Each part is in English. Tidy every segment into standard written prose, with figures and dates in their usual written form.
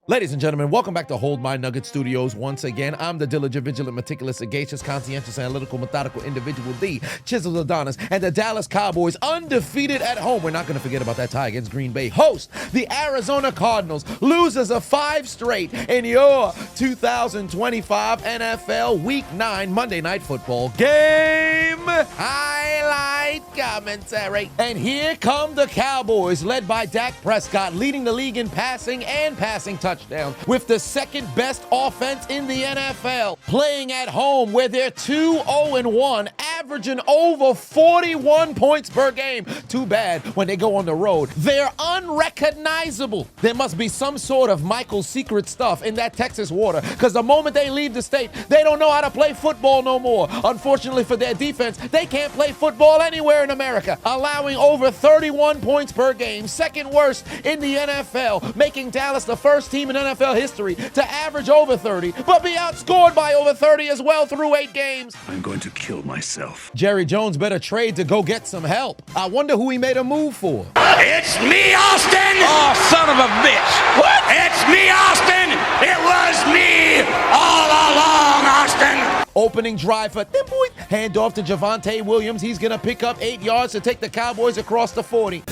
Ladies and gentlemen, welcome back to Hold My Nugget Studios once again. I'm the diligent, vigilant, meticulous, sagacious, conscientious, analytical, methodical individual, the Chiseled Adonis, and the Dallas Cowboys undefeated at home. We're not going to forget about that tie against Green Bay. Host the Arizona Cardinals, losers of 5 straight in your 2025 NFL Week 9 Monday Night Football game highlight commentary. And here come the Cowboys, led by Dak Prescott, leading the league in passing and passing touchdowns, with the second best offense in the NFL, playing at home where they're 2-0-1, averaging over 41 points per game. Too bad when they go on the road, they're unrecognizable. There must be some sort of Michael's secret stuff in that Texas water, because the moment they leave the state, they don't know how to play football no more. Unfortunately for their defense, they can't play football anywhere in America, allowing over 31 points per game, second worst in the NFL, making Dallas the first team in NFL history to average over 30, but be outscored by over 30 as well through 8 games. I'm going to kill myself. Jerry Jones better trade to go get some help. I wonder who he made a move for. It's me, Austin! Oh, son of a bitch! What? It's me, Austin! It was me all along, Austin! Opening drive for them boys. Hand off to Javonte Williams. He's going to pick up 8 yards to take the Cowboys across the 40.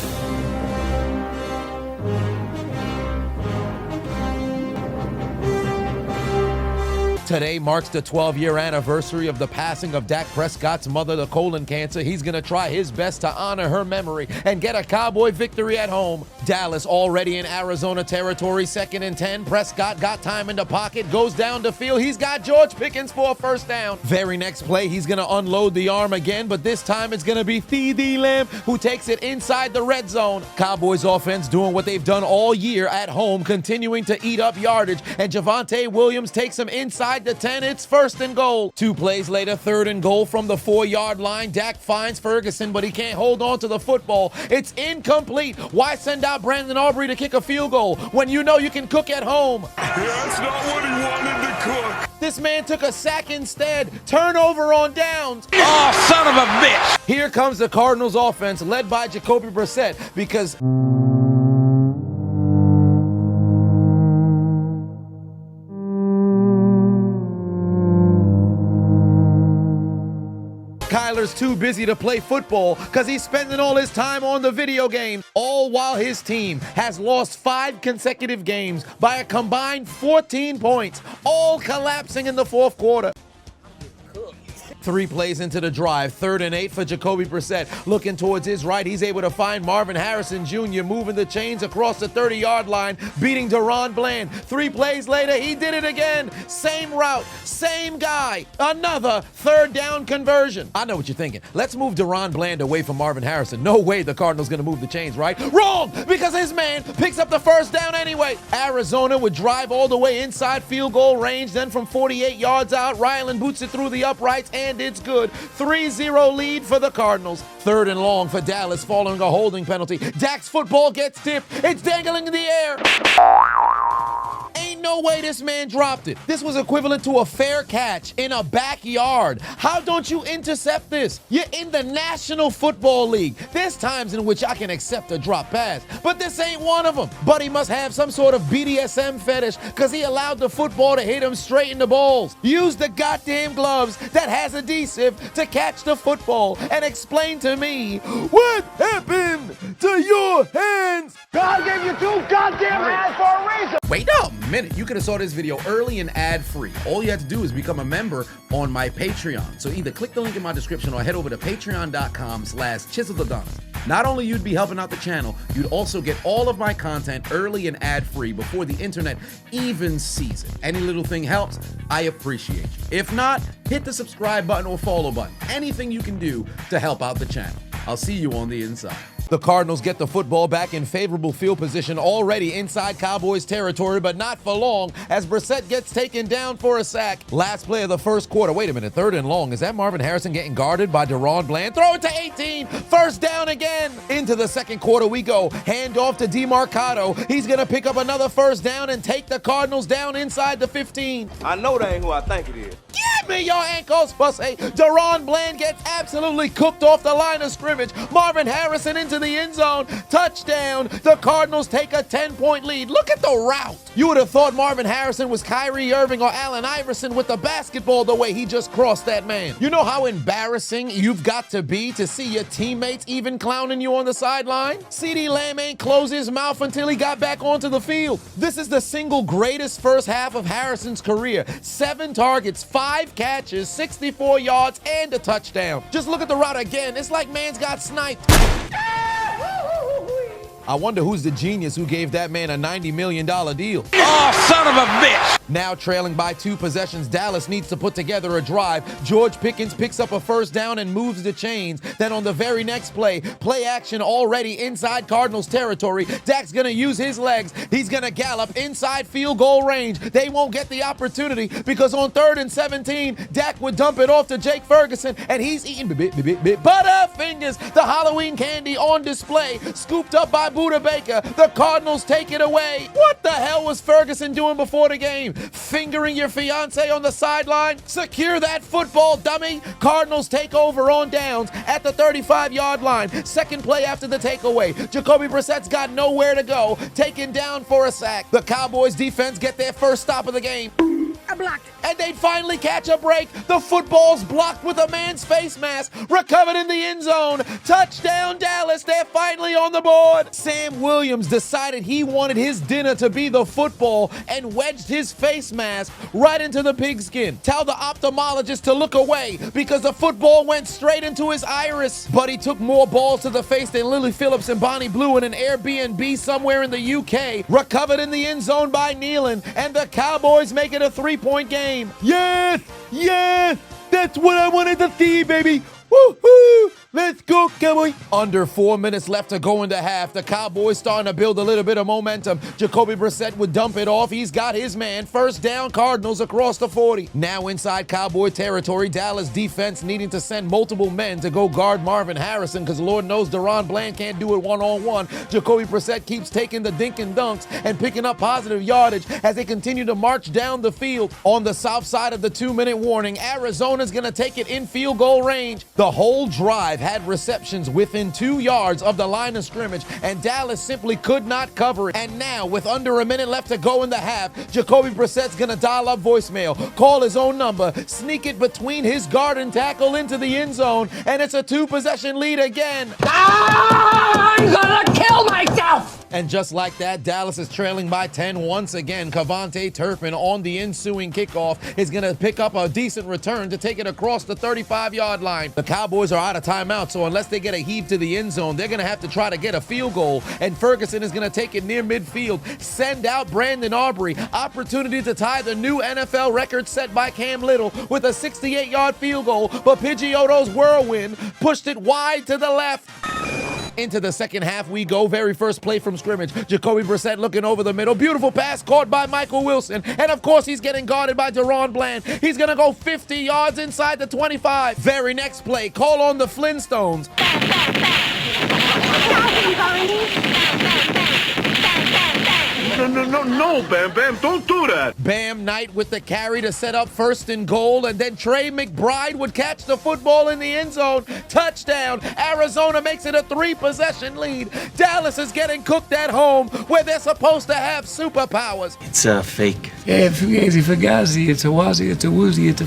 Today marks the 12-year anniversary of the passing of Dak Prescott's mother to colon cancer. He's going to try his best to honor her memory and get a Cowboy victory at home. Dallas already in Arizona territory, 2nd and 10. Prescott got time in the pocket, goes down the field. He's got George Pickens for a first down. Very next play, he's going to unload the arm again, but this time it's going to be CeeDee Lamb who takes it inside the red zone. Cowboys offense doing what they've done all year at home, continuing to eat up yardage, and Javonte Williams takes him inside the 10. It's 1st and goal. 2 plays later, 3rd and goal from the 4-yard line. Dak finds Ferguson, but he can't hold on to the football. It's incomplete. Why send out Brandon Aubrey to kick a field goal when you know you can cook at home? That's not what he wanted to cook. This man took a sack instead. Turnover on downs. Oh, son of a bitch! Here comes the Cardinals offense, led by Jacoby Brissett, because Kyler's too busy to play football because he's spending all his time on the video game, all while his team has lost 5 consecutive games by a combined 14 points, all collapsing in the 4th quarter. 3 plays into the drive, 3rd and 8 for Jacoby Brissett. Looking towards his right, he's able to find Marvin Harrison Jr. moving the chains across the 30-yard line, beating Deron Bland. 3 plays later, he did it again. Same route, same guy. Another 3rd down conversion. I know what you're thinking. Let's move Deron Bland away from Marvin Harrison. No way the Cardinals going to move the chains, right? Wrong, because his man picks up the 1st down anyway. Arizona would drive all the way inside field goal range. Then from 48 yards out, Rylan boots it through the uprights, and it's good. 3-0 lead for the Cardinals. 3rd and long for Dallas following a holding penalty. Dak's football gets tipped. It's dangling in the air. Ain't no way this man dropped it. This was equivalent to a fair catch in a backyard. How don't you intercept this? You're in the National Football League. There's times in which I can accept a drop pass, but this ain't one of them. Buddy must have some sort of BDSM fetish because he allowed the football to hit him straight in the balls. Use the goddamn gloves that has adhesive to catch the football and explain to me what happened to your hands. God gave you 2 goddamn hands for a reason! Wait a minute, you could have saw this video early and ad-free. All you have to do is become a member on my Patreon. So either click the link in my description or head over to patreon.com/chiseledAdonis. Not only you'd be helping out the channel, you'd also get all of my content early and ad-free before the internet even sees it. Any little thing helps, I appreciate you. If not, hit the subscribe button or follow button. Anything you can do to help out the channel. I'll see you on the inside. The Cardinals get the football back in favorable field position already inside Cowboys territory, but not for long as Brissett gets taken down for a sack. Last play of the 1st quarter. Wait a minute, 3rd and long. Is that Marvin Harrison getting guarded by Deron Bland? Throw it to 18. 1st down again. Into the 2nd quarter we go. Hand off to DeMarcado. He's going to pick up another 1st down and take the Cardinals down inside the 15. I know that ain't who I think it is. Give me your ankles, pussy. Deron Bland gets absolutely cooked off the line of scrimmage. Marvin Harrison into into the end zone. Touchdown. The Cardinals take a 10-point lead. Look at the route. You would have thought Marvin Harrison was Kyrie Irving or Allen Iverson with the basketball the way he just crossed that man. You know how embarrassing you've got to be to see your teammates even clowning you on the sideline? CeeDee Lamb ain't closed his mouth until he got back onto the field. This is the single greatest first half of Harrison's career. 7 targets, 5 catches, 64 yards, and a touchdown. Just look at the route again. It's like man's got sniped. I wonder who's the genius who gave that man a $90 million deal. Oh, son of a bitch! Now trailing by 2 possessions, Dallas needs to put together a drive. George Pickens picks up a first down and moves the chains. Then on the very next play action already inside Cardinals territory. Dak's gonna use his legs. He's gonna gallop inside field goal range. They won't get the opportunity because on 3rd and 17, Dak would dump it off to Jake Ferguson, and he's eating Butterfingers, the Halloween candy on display, scooped up by Buda Baker. The Cardinals take it away. What the hell was Ferguson doing before the game? Fingering your fiance on the sideline? Secure that football, dummy. Cardinals take over on downs at the 35-yard line. Second play after the takeaway. Jacoby Brissett's got nowhere to go. Taken down for a sack. The Cowboys defense get their first stop of the game. I blocked it. And they'd finally catch a break. The football's blocked with a man's face mask. Recovered in the end zone. Touchdown, Dallas. They're finally on the board. Sam Williams decided he wanted his dinner to be the football and wedged his face mask right into the pigskin. Tell the ophthalmologist to look away because the football went straight into his iris. But he took more balls to the face than Lily Phillips and Bonnie Blue in an Airbnb somewhere in the UK. Recovered in the end zone by Nealon. And the Cowboys make it a 3-point game. Yes! Yes! That's what I wanted to see, baby! Woo-hoo! Let's go, Cowboy! Under 4 minutes left to go into half. The Cowboys starting to build a little bit of momentum. Jacoby Brissett would dump it off. He's got his man. First down, Cardinals across the 40. Now inside Cowboy territory, Dallas defense needing to send multiple men to go guard Marvin Harrison because Lord knows Deron Bland can't do it one-on-one. Jacoby Brissett keeps taking the dink and dunks and picking up positive yardage as they continue to march down the field. On the south side of the 2-minute warning, Arizona's going to take it in field goal range. The whole drive had receptions within 2 yards of the line of scrimmage, and Dallas simply could not cover it. And now, with under a minute left to go in the half, Jacoby Brissett's gonna dial up voicemail, call his own number, sneak it between his guard and tackle into the end zone, and it's a 2-possession lead again. I'm gonna kill myself! And just like that, Dallas is trailing by 10 once again. Cavante Turpin on the ensuing kickoff is going to pick up a decent return to take it across the 35-yard line. The Cowboys are out of timeout, so unless they get a heave to the end zone, they're going to have to try to get a field goal. And Ferguson is going to take it near midfield, send out Brandon Aubrey. Opportunity to tie the new NFL record set by Cam Little with a 68-yard field goal, but Pidgeotto's whirlwind pushed it wide to the left. Into the second half we go. Very first play from scrimmage. Jacoby Brissett looking over the middle. Beautiful pass caught by Michael Wilson. And of course he's getting guarded by Deron Bland. He's going to go 50 yards inside the 25. Very next play. Call on the Flintstones. No, Bam Bam, don't do that. Bam Knight with the carry to set up 1st and goal, and then Trey McBride would catch the football in the end zone. Touchdown. Arizona makes it a 3-possession lead. Dallas is getting cooked at home where they're supposed to have superpowers. It's fake. Yeah, fugazi, fugazi, it's a wazi, it's a woozy, it's a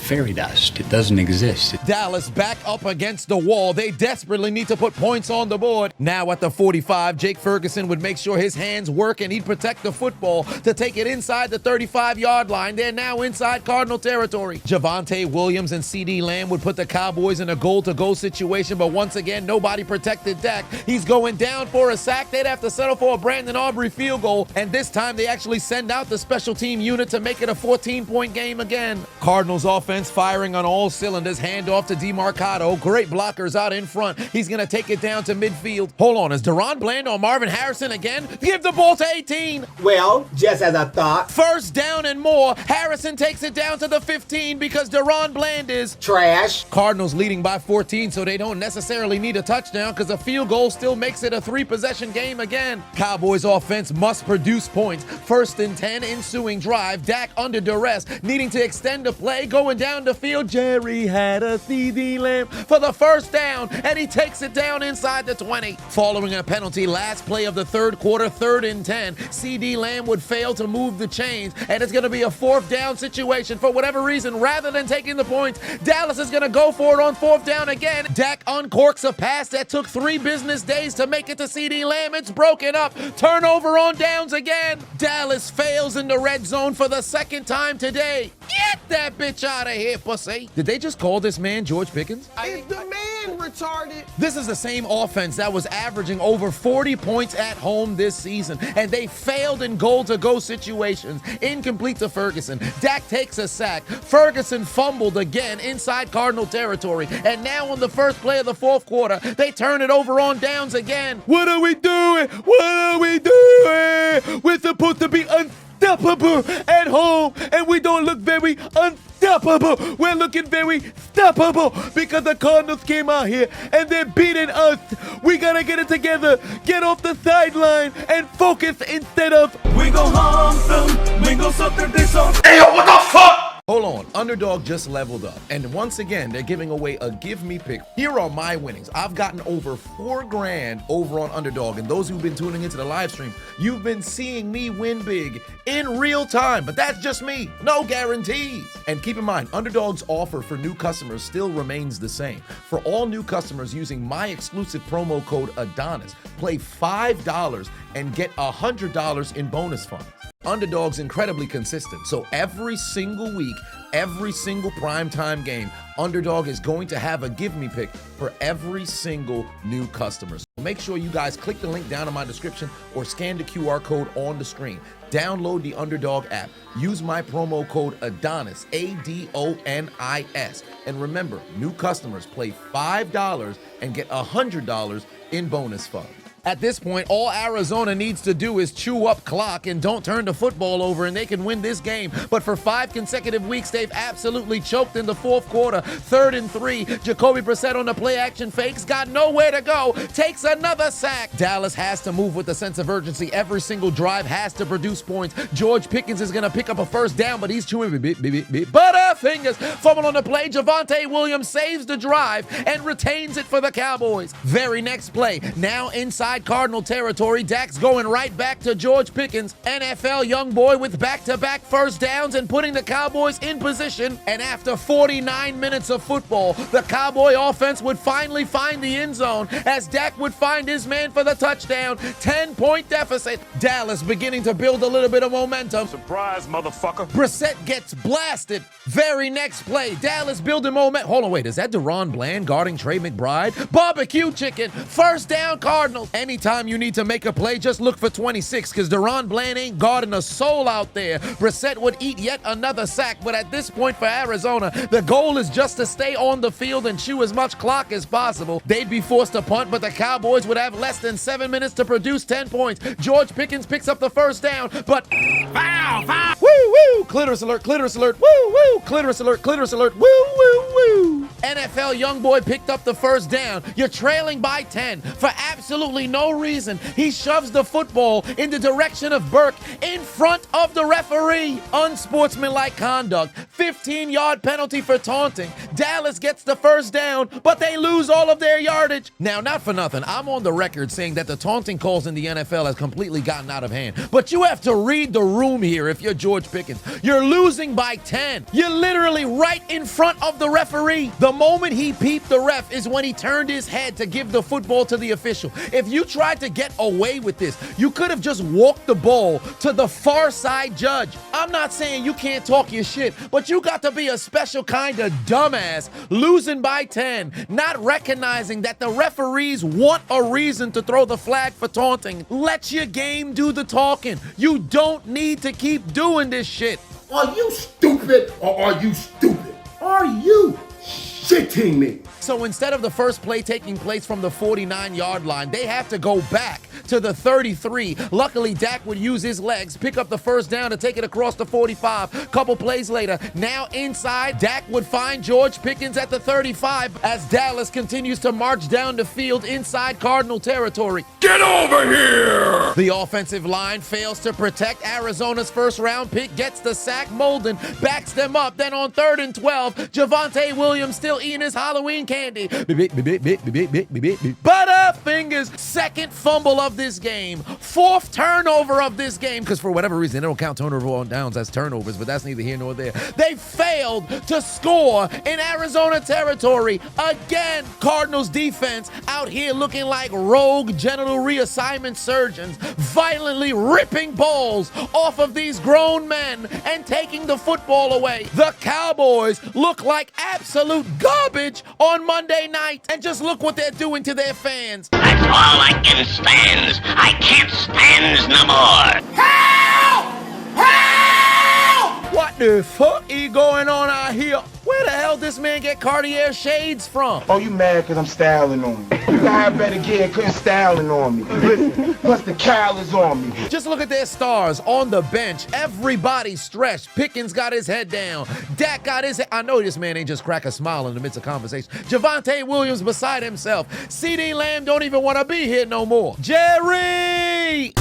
fairy dust. It doesn't exist. Dallas back up against the wall. They desperately need to put points on the board. Now at the 45, Jake Ferguson would make sure his hands work and he'd protect the football to take it inside the 35-yard line. They're now inside Cardinal territory. Javonte Williams and CeeDee Lamb would put the Cowboys in a goal-to-go situation, but once again, nobody protected Dak. He's going down for a sack. They'd have to settle for a Brandon Aubrey field goal, and this time they actually send out the special team unit to make it a 14-point game again. Cardinals offense firing on all cylinders. Handoff to DeMarcado. Great blockers out in front. He's going to take it down to midfield. Hold on, is Deron Bland on Marvin Harrison again? Give the ball to 18. Well, just as I thought. First down and more. Harrison takes it down to the 15 because Deron Bland is Trash. Cardinals leading by 14, so they don't necessarily need a touchdown because a field goal still makes it a 3-possession game again. Cowboys offense must produce points. 1st and 10 ensuing drive. Dak under duress, needing to extend the play, going down down the field. Jerry had a CD Lamb for the first down, and he takes it down inside the 20. Following a penalty, last play of the third quarter, 3rd and 10, CD Lamb would fail to move the chains, and it's going to be a 4th down situation. For whatever reason, rather than taking the points, Dallas is going to go for it on 4th down again. Dak uncorks a pass that took 3 business days to make it to CD Lamb. It's broken up. Turnover on downs again. Dallas fails in the red zone for the 2nd time today. Get that bitch out of here, pussy. Did they just call this man George Pickens? Is the man retarded? This is the same offense that was averaging over 40 points at home this season, and they failed in goal-to-go situations. Incomplete to Ferguson. Dak takes a sack. Ferguson fumbled again inside Cardinal territory, and now on the first play of the 4th quarter, they turn it over on downs again. What are we doing? What are we doing? We're supposed to be unstoppable at home, and we don't look very unstoppable. We're looking very stoppable because the Cardinals came out here and they're beating us. We gotta get it together, get off the sideline, and focus instead of We gon' harm them, we gon' something this on. Hey, yo, what the fuck? Hold on, Underdog just leveled up. And once again, they're giving away a give me pick. Here are my winnings. I've gotten over $4,000 over on Underdog. And those who've been tuning into the live stream, you've been seeing me win big in real time. But that's just me. No guarantees. And keep in mind, Underdog's offer for new customers still remains the same. For all new customers using my exclusive promo code Adonis, play $5 and get $100 in bonus funds. Underdog's incredibly consistent, so every single week, every single primetime game, Underdog is going to have a give me pick for every single new customer. So make sure you guys click the link down in my description or scan the QR code on the screen. Download the Underdog app. Use my promo code Adonis, ADONIS. And remember, new customers play $5 and get $100 in bonus funds. At this point, all Arizona needs to do is chew up clock and don't turn the football over, and they can win this game. But for 5 consecutive weeks, they've absolutely choked in the 4th quarter. 3rd and 3, Jacoby Brissett on the play action fakes, got nowhere to go, takes another sack. Dallas has to move with a sense of urgency. Every single drive has to produce points. George Pickens is going to pick up a 1st down, but he's chewing butterfingers. Fumble on the play, Javonte Williams saves the drive and retains it for the Cowboys. Very next play, now inside Cardinal territory, Dak's going right back to George Pickens, NFL young boy with back-to-back 1st downs and putting the Cowboys in position. And after 49 minutes of football, the Cowboy offense would finally find the end zone as Dak would find his man for the touchdown. 10-point deficit. Dallas beginning to build a little bit of momentum. Surprise, motherfucker. Brissett gets blasted. Very next play, Dallas building momentum. Hold on, wait, is that Deron Bland guarding Trey McBride? Barbecue chicken. 1st down, Cardinals. Anytime you need to make a play, just look for 26, because Deron Bland ain't guarding a soul out there. Brissett would eat yet another sack, but at this point for Arizona, the goal is just to stay on the field and chew as much clock as possible. They'd be forced to punt, but the Cowboys would have less than 7 minutes to produce 10 points. George Pickens picks up the 1st down, but Foul, foul. woo woo, clitoris alert, woo woo, clitoris alert, woo woo woo. NFL youngboy picked up the 1st down. You're trailing by 10 for absolutely no reason. He shoves the football in the direction of Burke in front of the referee. Unsportsmanlike conduct. 15-yard penalty for taunting. Dallas gets the 1st down, but they lose all of their yardage. Now, not for nothing, I'm on the record saying that the taunting calls in the NFL has completely gotten out of hand. But you have to read the room here if you're George Pickens. You're losing by 10. You're literally right in front of the referee. The moment he peeped the ref is when he turned his head to give the football to the official. If you tried to get away with this, you could have just walked the ball to the far side judge. I'm not saying you can't talk your shit, but you got to be a special kind of dumbass losing by 10, not recognizing that the referees want a reason to throw the flag for taunting. Let your game do the talking. You don't need to keep doing this shit. Are you stupid or are you stupid? Are you shitting me? So instead of the first play taking place from the 49-yard line, they have to go back to the 33. Luckily, Dak would use his legs, pick up the first down to take it across the 45. Couple plays later, now inside, Dak would find George Pickens at the 35 as Dallas continues to march down the field inside Cardinal territory. Get over here! The offensive line fails to protect Arizona's first-round pick, gets the sack. Molden backs them up. Then on 3rd and 12, Javonte Williams still eating his Halloween candy. Butterfingers, second fumble of this game, fourth turnover of this game, because for whatever reason, they don't count turnover on downs as turnovers, but that's neither here nor there. They failed to score in Arizona territory. Again, Cardinals defense out here looking like rogue genital reassignment surgeons, violently ripping balls off of these grown men and taking the football away. The Cowboys look like absolute garbage on Monday night, and just look what they're doing to their fans. That's all I can stand. I can't stand no more. Help! Help! What the fuck is going on out here? Where the hell this man get Cartier shades from? Oh, you mad because I'm styling on you. You can have better gear, couldn't styling on me. Listen, plus the cowl is on me. Just look at their stars on the bench. Everybody's stretched. Pickens got his head down. Dak got his head. I know this man ain't just crack a smile in the midst of conversation. Javonte Williams beside himself. CeeDee Lamb don't even want to be here no more. Jerry!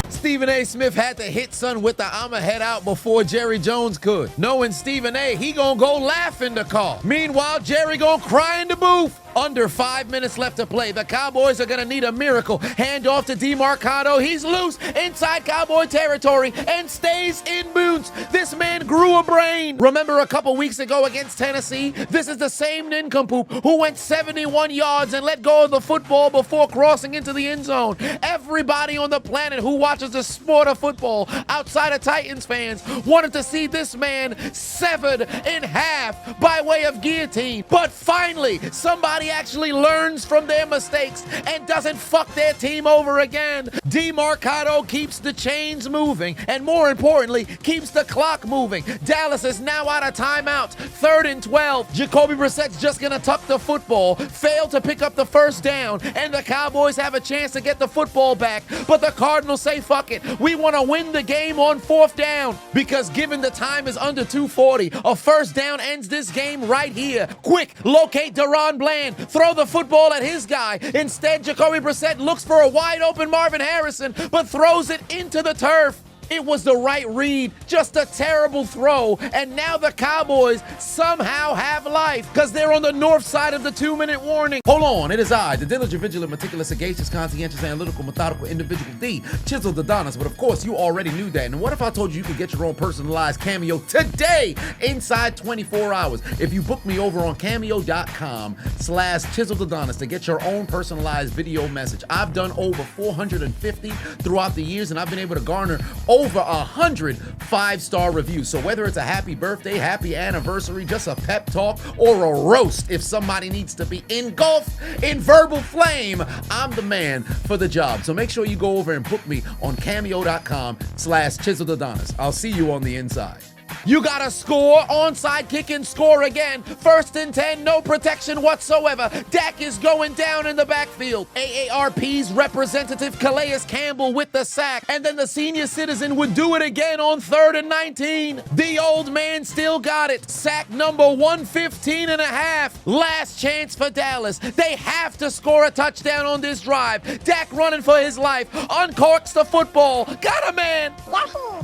Stephen A. Smith had to hit son with the I'ma head out before Jerry Jones could. Knowing Stephen A., he gonna go laugh in the car. Meanwhile, Jerry gonna cry in the booth. Under 5 minutes left to play. The Cowboys are going to need a miracle. Hand off to DeMarcado. He's loose inside Cowboy territory and stays in boots. This man grew a brain. Remember a couple weeks ago against Tennessee? This is the same nincompoop who went 71 yards and let go of the football before crossing into the end zone. Everybody on the planet who watches the sport of football outside of Titans fans wanted to see this man severed in half by way of guillotine. But finally, somebody actually learns from their mistakes and doesn't fuck their team over again. DeMarcado keeps the chains moving and, more importantly, keeps the clock moving. Dallas is now out of timeouts. 3rd and 12. Jacoby Brissett's just gonna tuck the football, fail to pick up the first down, and the Cowboys have a chance to get the football back. But the Cardinals say, fuck it. We want to win the game on 4th down, because given the time is under 2:40, a first down ends this game right here. Quick, locate Deron Bland. Throw the football at his guy. Instead, Jacoby Brissett looks for a wide open Marvin Harrison, but throws it into the turf. It was the right read, just a terrible throw, and now the Cowboys somehow have life because they're on the north side of the 2-minute warning. Hold on, it is I, the diligent, vigilant, meticulous, sagacious, conscientious, analytical, methodical individual, the Chiseled Adonis. But of course, you already knew that. And what if I told you you could get your own personalized cameo today inside 24 hours? If you book me over on cameo.com/Chiseled Adonis to get your own personalized video message. I've done over 450 throughout the years, and I've been able to garner over 100 5-star reviews. So whether it's a happy birthday, happy anniversary, just a pep talk, or a roast, if somebody needs to be engulfed in verbal flame, I'm the man for the job. So make sure you go over and book me on cameo.com/Chiseled Adonis. I'll see you on the inside. You gotta score, onside kick and score again. 1st and 10, no protection whatsoever. Dak is going down in the backfield. AARP's representative Calais Campbell with the sack. And then the senior citizen would do it again on 3rd and 19. The old man still got it. Sack number 115 and a half. Last chance for Dallas. They have to score a touchdown on this drive. Dak running for his life. Uncorks the football. Got a man.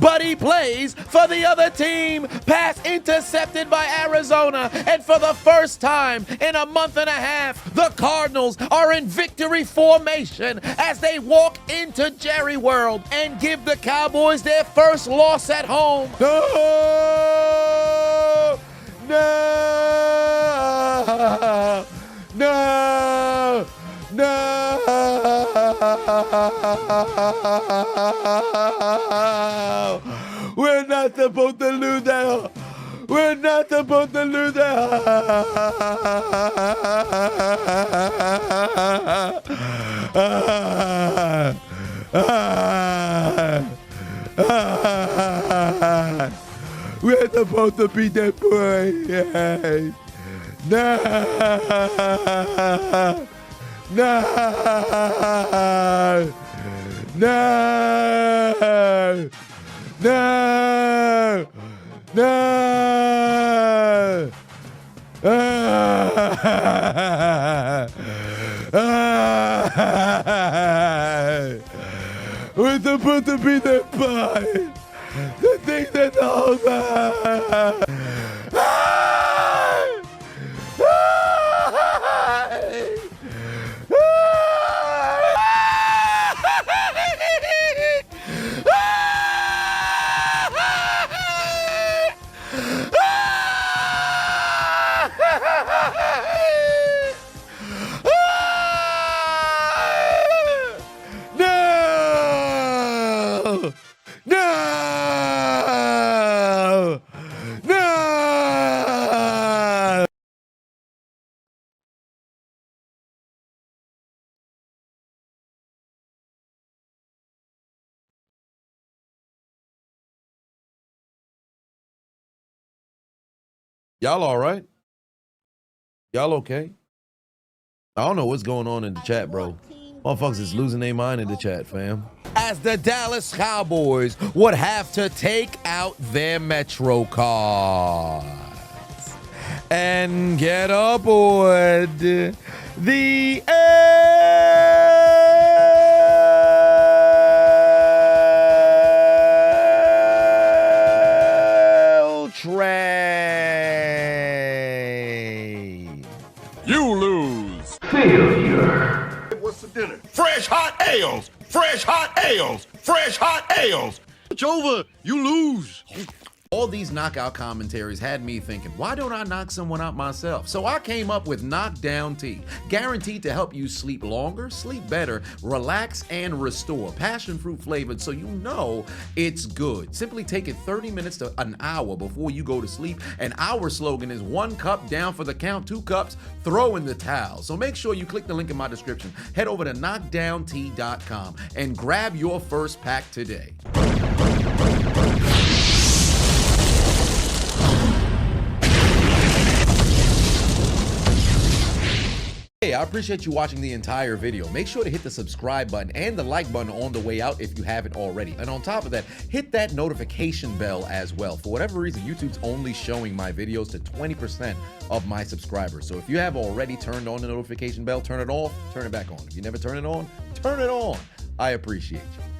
But he plays for the other team. Pass intercepted by Arizona, and for the first time in a month and a half, the Cardinals are in victory formation as they walk into Jerry World and give the Cowboys their first loss at home. No! No! No! No! We're not supposed to lose that. We're not supposed to lose that. We're supposed to beat that boy. No. No. No. No. No. We're supposed to be that boy. The thing that's over. Y'all all right? Y'all okay? I don't know what's going on in the chat, bro. Motherfuckers is losing their mind in the chat, fam. As the Dallas Cowboys would have to take out their Metro cards and get aboard the L train. You lose. What's for dinner? Fresh hot ales. Fresh hot ales. Fresh hot ales. It's over. You lose. All these knockout commentaries had me thinking, why don't I knock someone out myself? So I came up with Knockdown Tea, guaranteed to help you sleep longer, sleep better, relax, and restore. Passion fruit flavored, so you know it's good. Simply take it 30 minutes to an hour before you go to sleep, and our slogan is 1 cup down for the count, 2 cups, throw in the towel. So make sure you click the link in my description. Head over to knockdowntea.com and grab your first pack today. Hey, I appreciate you watching the entire video. Make sure to hit the subscribe button and the like button on the way out if you haven't already. And on top of that, hit that notification bell as well. For whatever reason, YouTube's only showing my videos to 20% of my subscribers. So if you have already turned on the notification bell, turn it off, turn it back on. If you never turn it on, turn it on. I appreciate you.